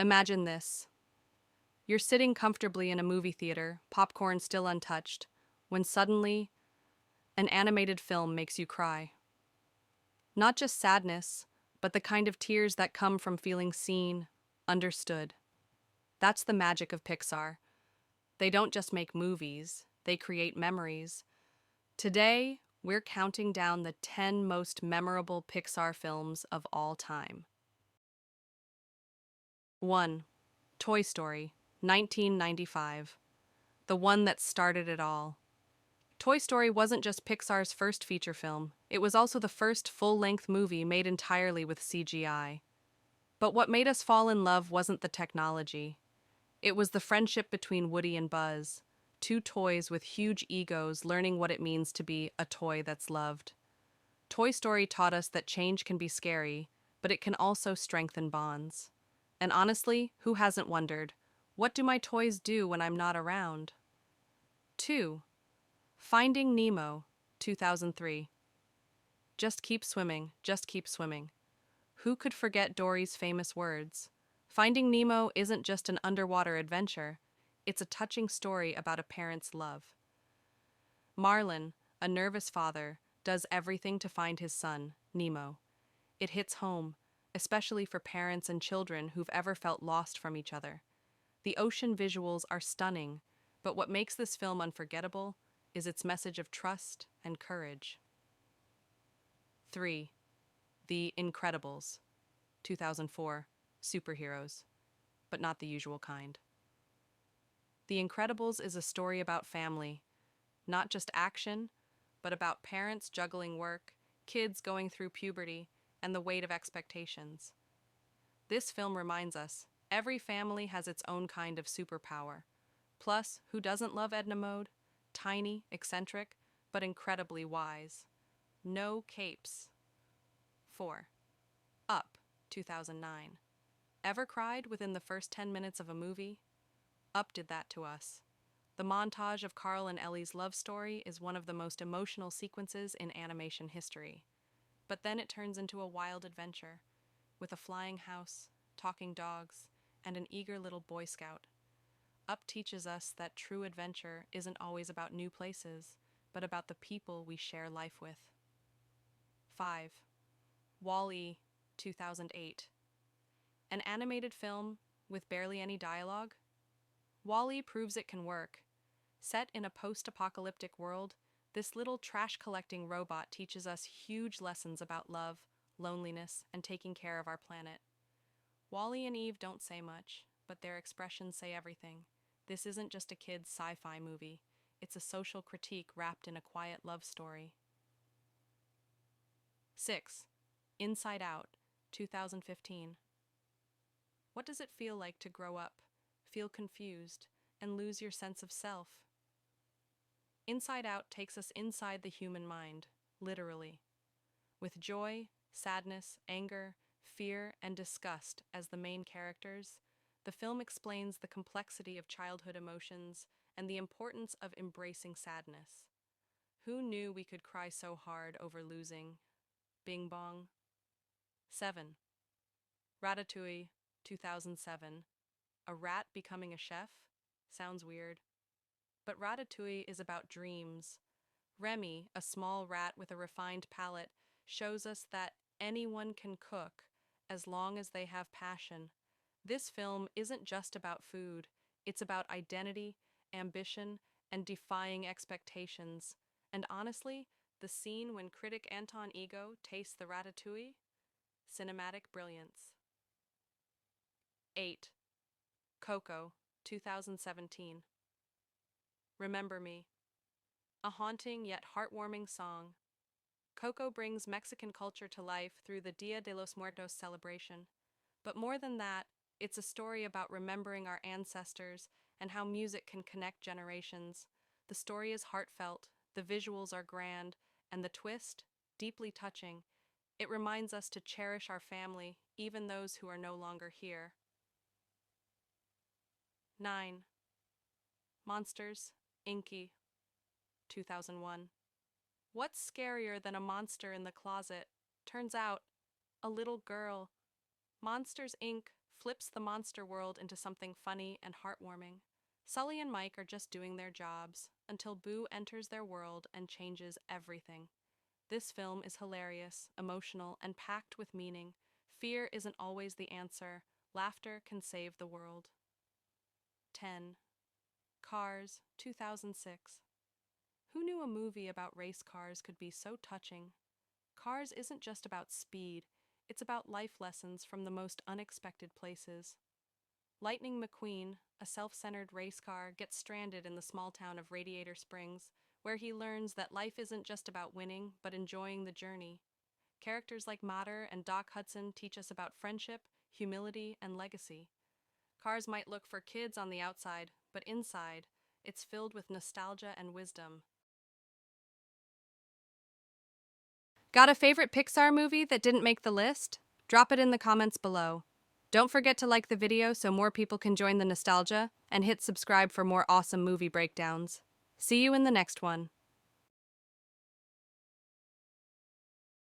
Imagine this. You're sitting comfortably in a movie theater, popcorn still untouched, when suddenly an animated film makes you cry. Not just sadness, but the kind of tears that come from feeling seen, understood. That's the magic of Pixar. They don't just make movies, they create memories. Today, we're counting down the 10 most memorable Pixar films of all time. 1. Toy Story, 1995. The one that started it all. Toy Story wasn't just Pixar's first feature film, it was also the first full-length movie made entirely with CGI. But what made us fall in love wasn't the technology. It was the friendship between Woody and Buzz, two toys with huge egos learning what it means to be a toy that's loved. Toy Story taught us that change can be scary, but it can also strengthen bonds. And honestly, who hasn't wondered, what do my toys do when I'm not around? 2. Finding Nemo, 2003. Just keep swimming, just keep swimming. Who could forget Dory's famous words? Finding Nemo isn't just an underwater adventure, it's a touching story about a parent's love. Marlin, a nervous father, does everything to find his son, Nemo. It hits home, especially for parents and children who've ever felt lost from each other. The ocean visuals are stunning, but what makes this film unforgettable is its message of trust and courage. 3. The Incredibles, 2004. Superheroes, but not the usual kind. The Incredibles is a story about family, not just action, but about parents juggling work, kids going through puberty, and the weight of expectations. This film reminds us every family has its own kind of superpower. Plus, who doesn't love Edna Mode? Tiny, eccentric, but incredibly wise. No capes. 4. Up, 2009. Ever cried within the first 10 minutes of a movie? Up did that to us. The montage of Carl and Ellie's love story is one of the most emotional sequences in animation history. But then it turns into a wild adventure, with a flying house, talking dogs, and an eager little Boy Scout. Up teaches us that true adventure isn't always about new places, but about the people we share life with. 5. Wall-E, 2008. An animated film with barely any dialogue? Wall-E proves it can work. Set in a post-apocalyptic world, this little trash-collecting robot teaches us huge lessons about love, loneliness, and taking care of our planet. Wall-E and Eve don't say much, but their expressions say everything. This isn't just a kid's sci-fi movie. It's a social critique wrapped in a quiet love story. 6. Inside Out, 2015. What does it feel like to grow up, feel confused, and lose your sense of self? Inside Out takes us inside the human mind, literally. With joy, sadness, anger, fear, and disgust as the main characters, the film explains the complexity of childhood emotions and the importance of embracing sadness. Who knew we could cry so hard over losing? Bing bong. 7. Ratatouille, 2007. A rat becoming a chef? Sounds weird. But Ratatouille is about dreams. Remy, a small rat with a refined palate, shows us that anyone can cook as long as they have passion. This film isn't just about food, it's about identity, ambition, and defying expectations. And honestly, the scene when critic Anton Ego tastes the ratatouille? Cinematic brilliance. 8. Coco, 2017. Remember Me. A haunting yet heartwarming song. Coco brings Mexican culture to life through the Dia de los Muertos celebration. But more than that, it's a story about remembering our ancestors and how music can connect generations. The story is heartfelt, the visuals are grand, and the twist, deeply touching. It reminds us to cherish our family, even those who are no longer here. 9. Monsters, Inky, 2001. What's scarier than a monster in the closet? Turns out, a little girl. Monsters, Inc. flips the monster world into something funny and heartwarming. Sully and Mike are just doing their jobs until Boo enters their world and changes everything. This film is hilarious, emotional, and packed with meaning. Fear isn't always the answer. Laughter can save the world. 10. Cars, 2006. Who knew a movie about race cars could be so touching? Cars isn't just about speed, it's about life lessons from the most unexpected places. Lightning McQueen, a self-centered race car, gets stranded in the small town of Radiator Springs, where he learns that life isn't just about winning, but enjoying the journey. Characters like Mater and Doc Hudson teach us about friendship, humility, and legacy. Cars might look for kids on the outside, but inside, it's filled with nostalgia and wisdom. Got a favorite Pixar movie that didn't make the list? Drop it in the comments below. Don't forget to like the video so more people can join the nostalgia, and hit subscribe for more awesome movie breakdowns. See you in the next one.